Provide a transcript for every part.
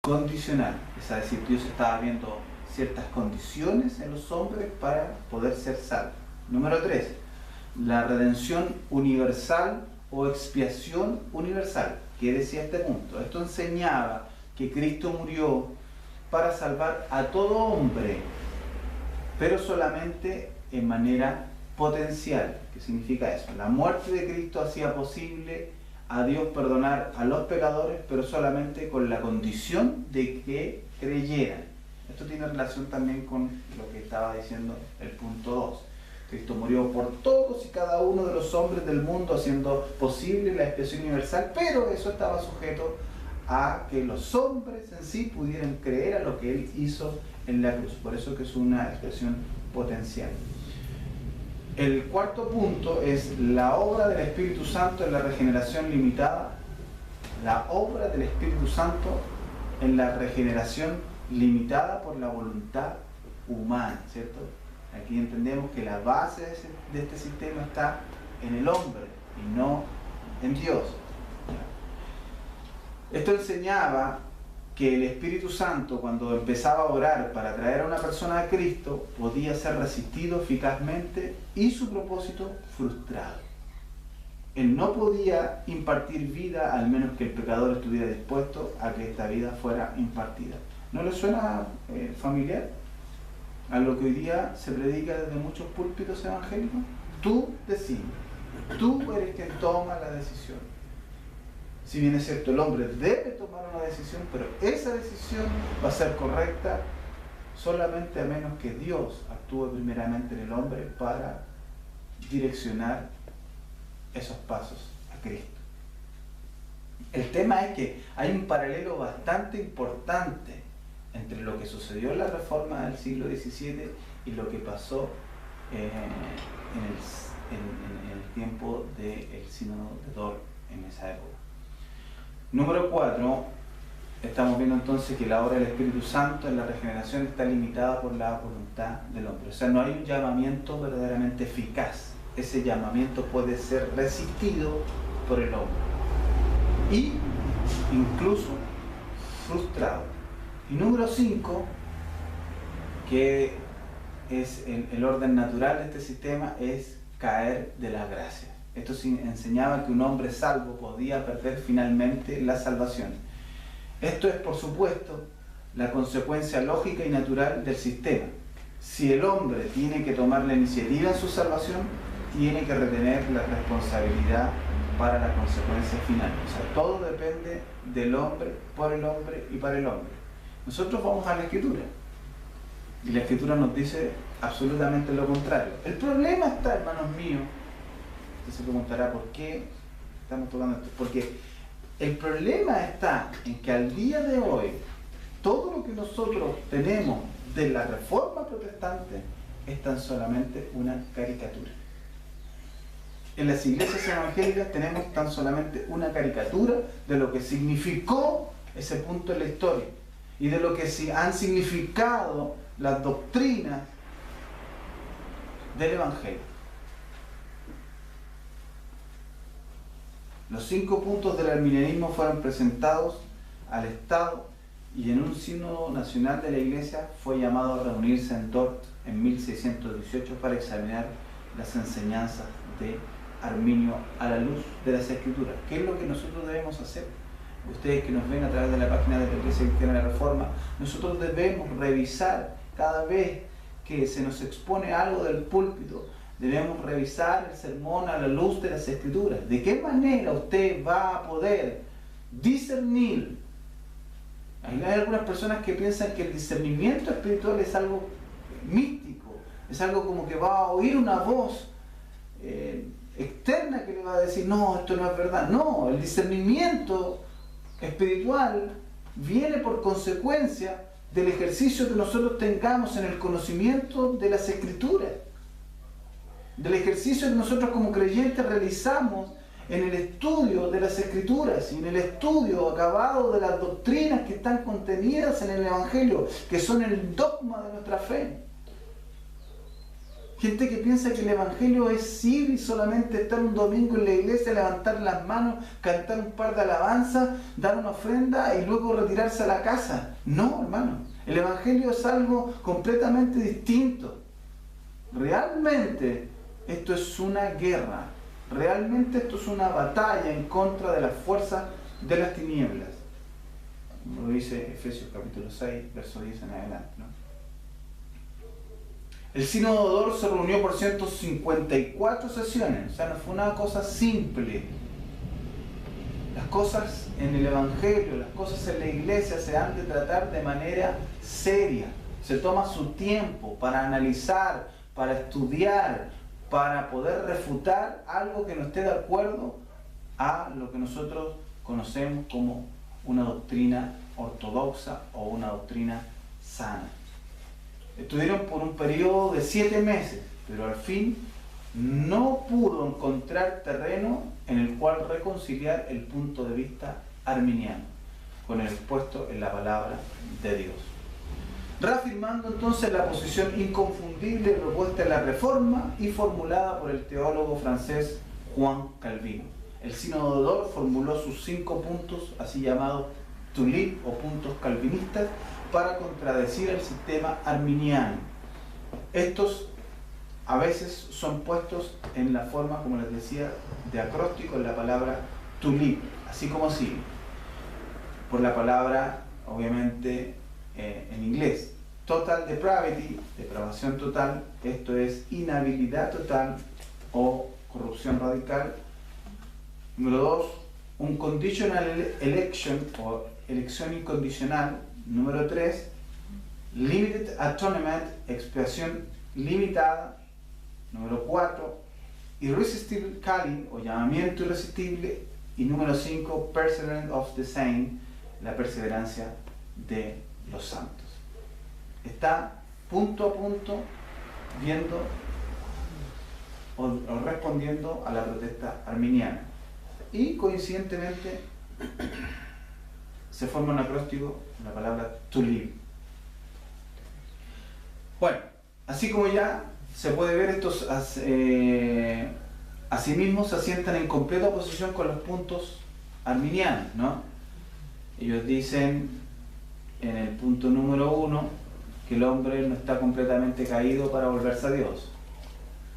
condicional, es decir, Dios estaba viendo ciertas condiciones en los hombres para poder ser salvos. Número 3, la redención universal o expiación universal. ¿Qué decía este punto? Esto enseñaba que Cristo murió para salvar a todo hombre, pero solamente en manera potencial. ¿Qué significa eso? La muerte de Cristo hacía posible a Dios perdonar a los pecadores, pero solamente con la condición de que creyeran. Esto tiene relación también con lo que estaba diciendo el punto 2. Cristo murió por todos y cada uno de los hombres del mundo, haciendo posible la expiación universal, pero eso estaba sujeto a que los hombres en sí pudieran creer a lo que Él hizo en la cruz. Por eso que es una expresión potencial. El cuarto punto es la obra del Espíritu Santo en la regeneración limitada. La obra del Espíritu Santo en la regeneración limitada por la voluntad humana, ¿cierto? Aquí entendemos que la base de este sistema está en el hombre y no en Dios. Esto enseñaba que el Espíritu Santo, cuando empezaba a orar para traer a una persona a Cristo, podía ser resistido eficazmente y su propósito frustrado. Él no podía impartir vida al menos que el pecador estuviera dispuesto a que esta vida fuera impartida. ¿No le suena familiar a lo que hoy día se predica desde muchos púlpitos evangélicos? Tú decides, tú eres quien toma la decisión. Si bien es cierto, el hombre debe tomar una decisión, pero esa decisión va a ser correcta solamente a menos que Dios actúe primeramente en el hombre para direccionar esos pasos a Cristo. El tema es que hay un paralelo bastante importante entre lo que sucedió en la Reforma del siglo XVII y lo que pasó en el tiempo del Sínodo de Dort en esa época. Número 4, estamos viendo entonces que la obra del Espíritu Santo en la regeneración está limitada por la voluntad del hombre. O sea, no hay un llamamiento verdaderamente eficaz. Ese llamamiento puede ser resistido por el hombre y incluso frustrado. Y número 5, que es el orden natural de este sistema, es caer de la gracia. Esto enseñaba que un hombre salvo podía perder finalmente la salvación. Esto es, por supuesto, la consecuencia lógica y natural del sistema. Si el hombre tiene que tomar la iniciativa en su salvación, tiene que retener la responsabilidad para la consecuencia final. O sea, todo depende del hombre, por el hombre y para el hombre. Nosotros vamos a la Escritura y la Escritura nos dice absolutamente lo contrario. El problema está, hermanos míos, usted se preguntará por qué estamos tocando esto. Porque el problema está en que al día de hoy todo lo que nosotros tenemos de la Reforma Protestante es tan solamente una caricatura. En las iglesias evangélicas tenemos tan solamente una caricatura de lo que significó ese punto en la historia y de lo que han significado las doctrinas del Evangelio. Los 5 puntos del arminianismo fueron presentados al Estado y en un sínodo nacional de la Iglesia fue llamado a reunirse en Dort en 1618 para examinar las enseñanzas de Arminio a la luz de las Escrituras. ¿Qué es lo que nosotros debemos hacer? Ustedes que nos ven a través de la página de la Iglesia Cristiana de la Reforma, nosotros debemos revisar cada vez que se nos expone algo del púlpito. Debemos revisar el sermón a la luz de las Escrituras. ¿De qué manera usted va a poder discernir? Hay algunas personas que piensan que el discernimiento espiritual es algo místico, es algo como que va a oír una voz externa que le va a decir, no, esto no es verdad. No, el discernimiento espiritual viene por consecuencia del ejercicio que nosotros tengamos en el conocimiento de las Escrituras, del ejercicio que nosotros como creyentes realizamos en el estudio de las Escrituras y en el estudio acabado de las doctrinas que están contenidas en el Evangelio, que son el dogma de nuestra fe. Gente que piensa que el Evangelio es ir y solamente estar un domingo en la iglesia, levantar las manos, cantar un par de alabanzas, dar una ofrenda y luego retirarse a la casa. No, hermano. El Evangelio es algo completamente distinto. Realmente esto es una guerra. Realmente esto es una batalla en contra de las fuerzas de las tinieblas. Lo dice Efesios capítulo 6, verso 10 en adelante, ¿no? El Sínodo de Dort se reunió por 154 sesiones, o sea, no fue una cosa simple. Las cosas en el Evangelio, las cosas en la iglesia se han de tratar de manera seria. Se toma su tiempo para analizar, para estudiar, para poder refutar algo que no esté de acuerdo a lo que nosotros conocemos como una doctrina ortodoxa o una doctrina sana. Estuvieron por un periodo de 7 meses, pero al fin no pudo encontrar terreno en el cual reconciliar el punto de vista arminiano con el expuesto en la palabra de Dios. Reafirmando entonces la posición inconfundible propuesta en la Reforma y formulada por el teólogo francés Juan Calvino. El Sínodo de Dort formuló sus 5 puntos, así llamados tulip o puntos calvinistas, para contradecir el sistema arminiano. Estos a veces son puestos en la forma, como les decía, de acróstico en la palabra tulip, así como sigue, por la palabra, obviamente, en inglés. Total depravity, depravación total, esto es inhabilidad total o corrupción radical. Número 2, un conditional election o elección incondicional. Número 3, limited atonement, expiación limitada. Número 4, irresistible calling o llamamiento irresistible. Y número 5, perseverance of the saint, la perseverancia de los santos. Está punto a punto viendo o respondiendo a la protesta arminiana. Y coincidentemente se forma un acróstico, la palabra tulip. Bueno, así como ya se puede ver, estos asimismo se asientan en completa oposición con los puntos arminianos, ¿no? Ellos dicen en el punto número 1 que el hombre no está completamente caído para volverse a Dios.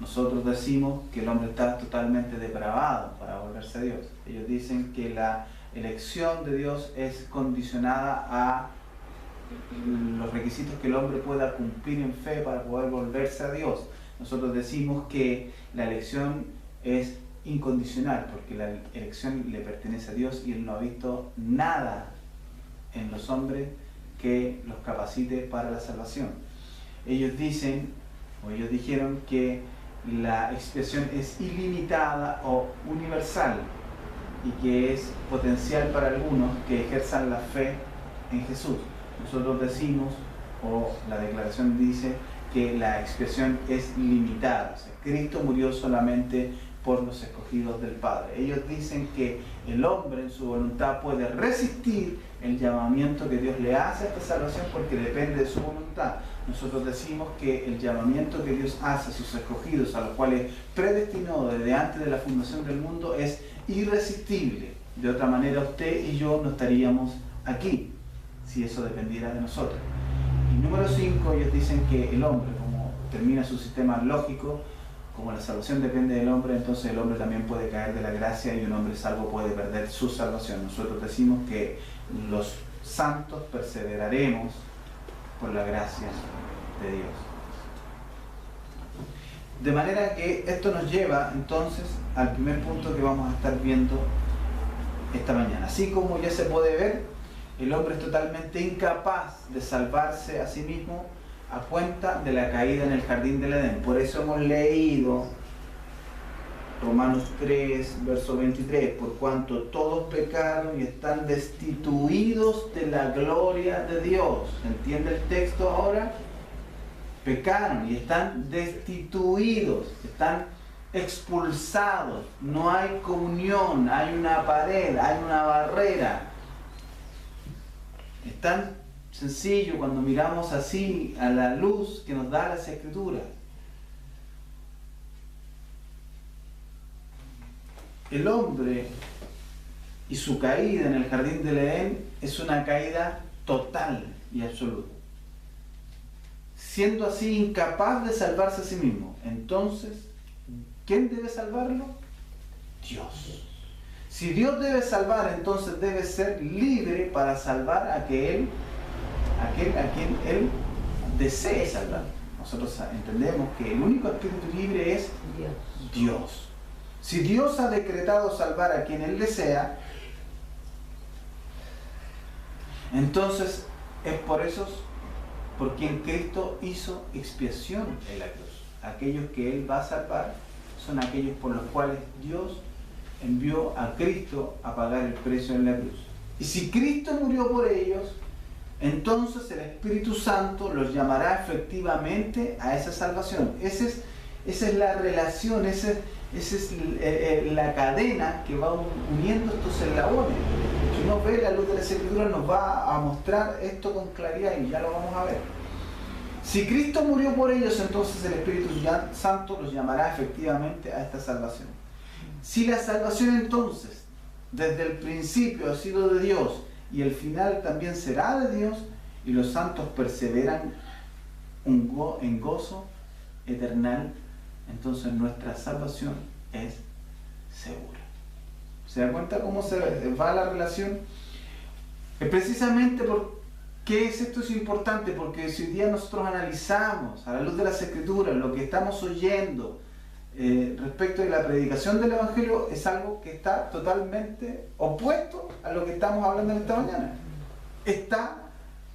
Nosotros decimos que el hombre está totalmente depravado para volverse a Dios. Ellos dicen que la elección de Dios es condicionada a los requisitos que el hombre pueda cumplir en fe para poder volverse a Dios. Nosotros decimos que la elección es incondicional, porque la elección le pertenece a Dios y Él no ha visto nada en los hombres que los capacite para la salvación. Ellos dicen, o ellos dijeron, que la expiación es ilimitada o universal y que es potencial para algunos que ejerzan la fe en Jesús. Nosotros decimos, o la declaración dice, que la expiación es limitada. O sea, Cristo murió solamente por los escogidos del Padre. Ellos dicen que el hombre en su voluntad puede resistir el llamamiento que Dios le hace a esta salvación porque depende de su voluntad. Nosotros decimos que el llamamiento que Dios hace a sus escogidos, a los cuales predestinó desde antes de la fundación del mundo, es irresistible. De otra manera usted y yo no estaríamos aquí, si eso dependiera de nosotros. Y número 5, ellos dicen que el hombre, como termina su sistema lógico, como la salvación depende del hombre, entonces el hombre también puede caer de la gracia y un hombre salvo puede perder su salvación. Nosotros decimos que los santos perseveraremos por la gracia de Dios. De manera que esto nos lleva entonces al primer punto que vamos a estar viendo esta mañana. Así como ya se puede ver, el hombre es totalmente incapaz de salvarse a sí mismo a cuenta de la caída en el jardín del Edén. Por eso hemos leído Romanos 3, verso 23, por cuanto todos pecaron y están destituidos de la gloria de Dios. ¿Entiende el texto ahora? Pecaron y están destituidos, están expulsados, no hay comunión, hay una pared, hay una barrera. Es tan sencillo cuando miramos así a la luz que nos da las Escrituras. el hombre y su caída en el jardín del Edén es una caída total y absoluta, siendo así incapaz de salvarse a sí mismo. Entonces, ¿quién debe salvarlo? Dios. Si Dios debe salvar, entonces debe ser libre para salvar a quien Él desee salvar. Nosotros entendemos que el único espíritu libre es Dios. Si Dios ha decretado salvar a quien Él desea, entonces es por esos por quien Cristo hizo expiación en la cruz. Aquellos que Él va a salvar son aquellos por los cuales Dios envió a Cristo a pagar el precio en la cruz. Y si Cristo murió por ellos, entonces el Espíritu Santo los llamará efectivamente a esa salvación. Esa es la relación, esa es la cadena que va uniendo estos eslabones. Si uno ve la luz de la Escritura, nos va a mostrar esto con claridad y ya lo vamos a ver. Si Cristo murió por ellos, entonces el Espíritu Santo los llamará efectivamente a esta salvación. Si la salvación entonces, desde el principio ha sido de Dios y el final también será de Dios, y los santos perseveran en gozo eternal, entonces nuestra salvación es segura. ¿Se da cuenta cómo se va la relación? Precisamente porque esto es importante, porque si hoy día nosotros analizamos a la luz de las Escrituras lo que estamos oyendo respecto de la predicación del Evangelio, es algo que está totalmente opuesto a lo que estamos hablando en esta mañana. Está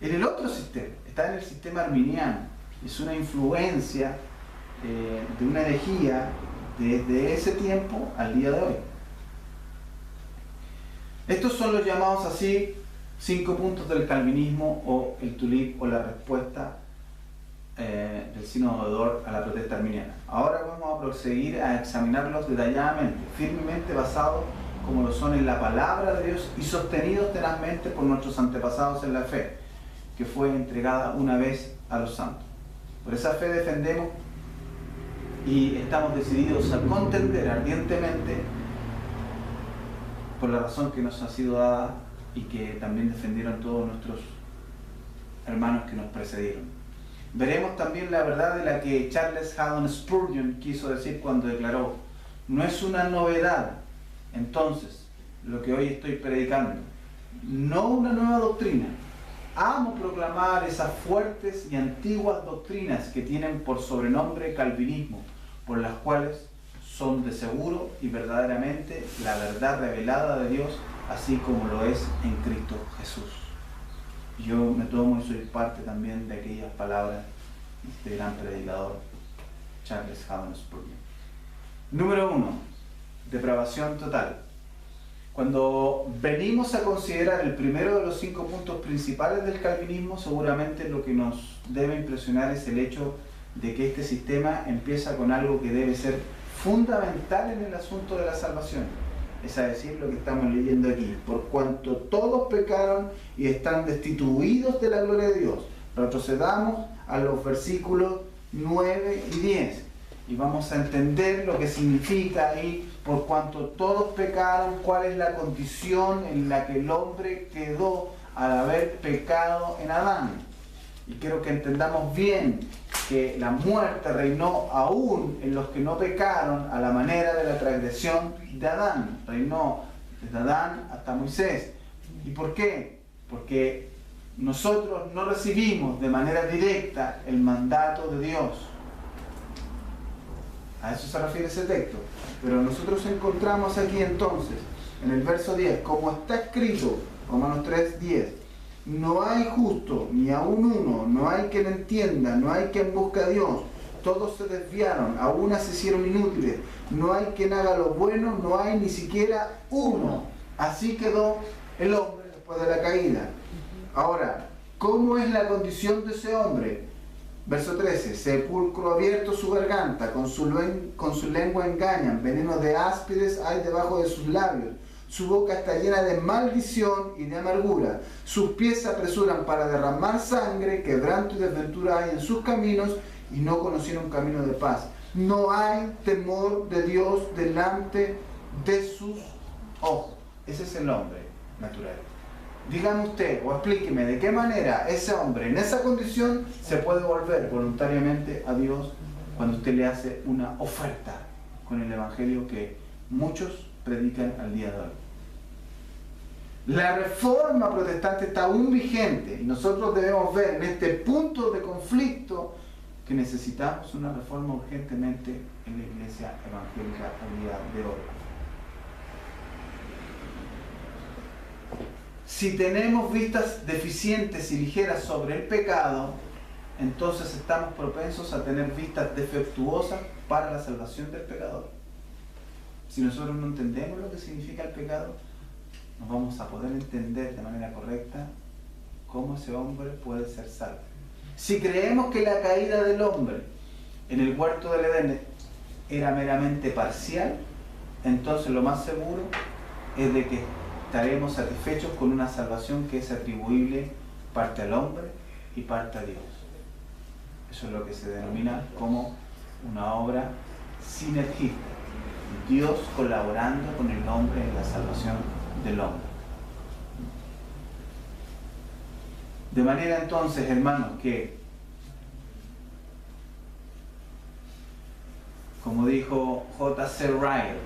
en el otro sistema, está en el sistema arminiano. Es una influencia de una herejía desde ese tiempo al día de hoy. Estos son los llamados así 5 puntos del calvinismo, o el tulip, o la respuesta del sínodo de Dort a la protesta arminiana. Ahora vamos a proseguir a examinarlos detalladamente, firmemente basados como lo son en la palabra de Dios y sostenidos tenazmente por nuestros antepasados en la fe, que fue entregada una vez a los santos. Por esa fe defendemos y estamos decididos a contender ardientemente por la razón que nos ha sido dada y que también defendieron todos nuestros hermanos que nos precedieron. Veremos también la verdad de la que Charles Haddon Spurgeon quiso decir cuando declaró: no es una novedad, entonces, lo que hoy estoy predicando, no una nueva doctrina. Amo proclamar esas fuertes y antiguas doctrinas que tienen por sobrenombre calvinismo, por las cuales son de seguro y verdaderamente la verdad revelada de Dios, así como lo es en Cristo Jesús. Yo me tomo y soy parte también de aquellas palabras de este gran predicador, Charles Haddon Spurgeon. Número 1. Depravación total. Cuando venimos a considerar el primero de los 5 puntos principales del calvinismo, seguramente lo que nos debe impresionar es el hecho de que este sistema empieza con algo que debe ser fundamental en el asunto de la salvación. Es a decir, lo que estamos leyendo aquí: por cuanto todos pecaron y están destituidos de la gloria de Dios. Retrocedamos a los versículos 9 y 10 y vamos a entender lo que significa ahí: por cuanto todos pecaron, cuál es la condición en la que el hombre quedó al haber pecado en Adán. Y quiero que entendamos bien que la muerte reinó aún en los que no pecaron a la manera de la transgresión de Adán. Reinó desde Adán hasta Moisés. ¿Y por qué? Porque nosotros no recibimos de manera directa el mandato de Dios. A eso se refiere ese texto. Pero nosotros encontramos aquí entonces, en el verso 10, como está escrito, Romanos 3:10, no hay justo, ni aún uno, no hay quien entienda, no hay quien busque a Dios. Todos se desviaron, a una se hicieron inútiles. No hay quien haga lo bueno, no hay ni siquiera uno. Así quedó el hombre después de la caída. Ahora, ¿cómo es la condición de ese hombre? Verso 13, sepulcro abierto su garganta, con su lengua engañan, veneno de áspides hay debajo de sus labios. Su boca está llena de maldición y de amargura. Sus pies se apresuran para derramar sangre, quebranto y desventura hay en sus caminos, y no conocieron camino de paz. No hay temor de Dios delante de sus ojos. Ese es el hombre natural. Dígame usted o explíqueme de qué manera ese hombre en esa condición se puede volver voluntariamente a Dios cuando usted le hace una oferta con el evangelio que muchos predican al día de hoy. La reforma protestante está aún vigente y nosotros debemos ver en este punto de conflicto que necesitamos una reforma urgentemente en la iglesia evangélica al día de hoy. Si tenemos vistas deficientes y ligeras sobre el pecado, entonces estamos propensos a tener vistas defectuosas para la salvación del pecador. Si nosotros no entendemos lo que significa el pecado, no vamos a poder entender de manera correcta cómo ese hombre puede ser salvo. Si creemos que la caída del hombre en el huerto del Edén era meramente parcial, entonces lo más seguro es de que estaremos satisfechos con una salvación que es atribuible parte al hombre y parte a Dios. Eso es lo que se denomina como una obra sinergista. Dios colaborando con el hombre en la salvación del hombre. De manera entonces, hermanos, que, como dijo J.C. Ryle,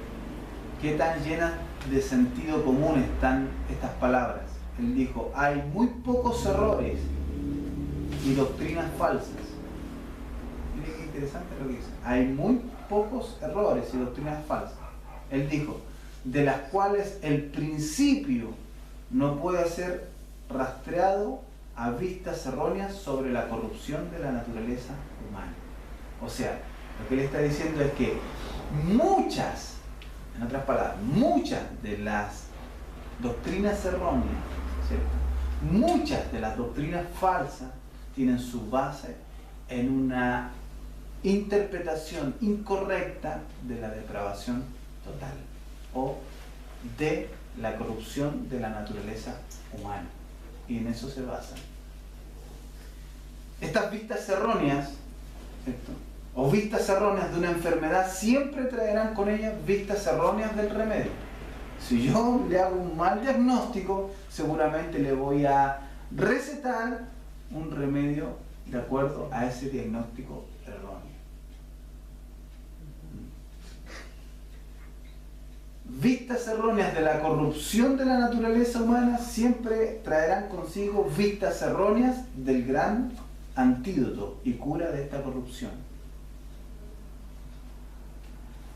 ¿qué tan llenas de sentido común están estas palabras? Él dijo, hay muy pocos errores y doctrinas falsas. Miren qué interesante lo que dice. Hay muy pocos errores y doctrinas falsas. Él dijo, de las cuales el principio no puede ser rastreado a vistas erróneas sobre la corrupción de la naturaleza humana. O sea, lo que él está diciendo es que muchas, en otras palabras, muchas de las doctrinas erróneas, ¿cierto? Muchas de las doctrinas falsas tienen su base en una interpretación incorrecta de la depravación total o de la corrupción de la naturaleza humana. Y en eso se basan. Estas vistas erróneas, ¿cierto?, o vistas erróneas de una enfermedad siempre traerán con ellas vistas erróneas del remedio. Si yo le hago un mal diagnóstico, seguramente le voy a recetar un remedio de acuerdo a ese diagnóstico erróneo. Vistas erróneas de la corrupción de la naturaleza humana siempre traerán consigo vistas erróneas del gran antídoto y cura de esta corrupción.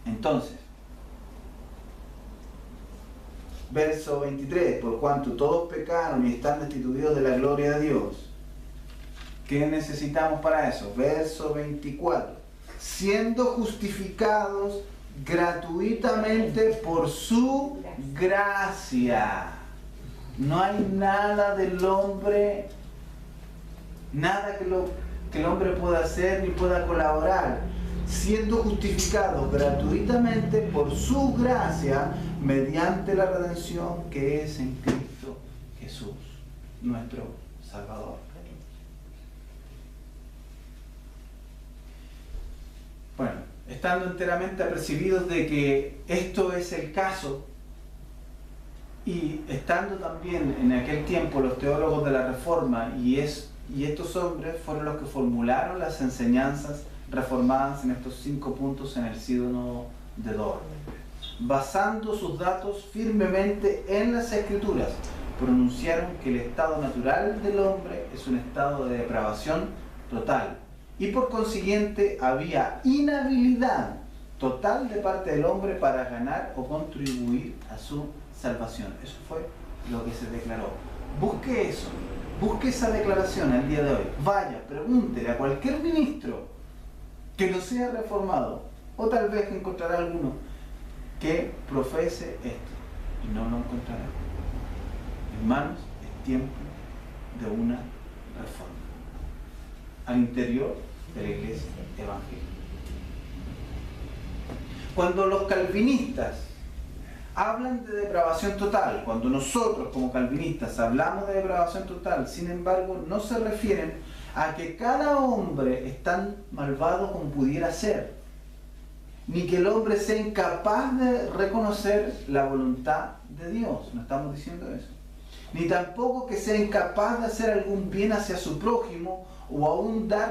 Entonces, verso 23, por cuanto todos pecaron y están destituidos de la gloria de Dios. ¿Qué necesitamos para eso? Verso 24, siendo justificados gratuitamente por su gracia. No hay nada del hombre, nada que el hombre pueda hacer ni pueda colaborar. Siendo justificados gratuitamente por su gracia mediante la redención que es en Cristo Jesús, nuestro Salvador. Bueno, estando enteramente apercibidos de que esto es el caso, y estando también en aquel tiempo los teólogos de la Reforma y estos hombres fueron los que formularon las enseñanzas reformadas en estos 5 puntos en el Sínodo de Dort, basando sus datos firmemente en las Escrituras, pronunciaron que el estado natural del hombre es un estado de depravación total y por consiguiente había inhabilidad total de parte del hombre para ganar o contribuir a su salvación. Eso fue lo que se declaró. Busque eso, busque esa declaración al día de hoy. Vaya, pregúntele a cualquier ministro que no sea reformado, o tal vez encontrará alguno que profese esto, y no lo encontrará. Hermanos, es tiempo de una reforma al interior de la iglesia evangélica. Cuando los calvinistas hablan de depravación total, cuando nosotros como calvinistas hablamos de depravación total, sin embargo, no se refieren a que cada hombre es tan malvado como pudiera ser. ni que el hombre sea incapaz de reconocer la voluntad de Dios. No estamos diciendo eso. Ni tampoco que sea incapaz de hacer algún bien hacia su prójimo o aún dar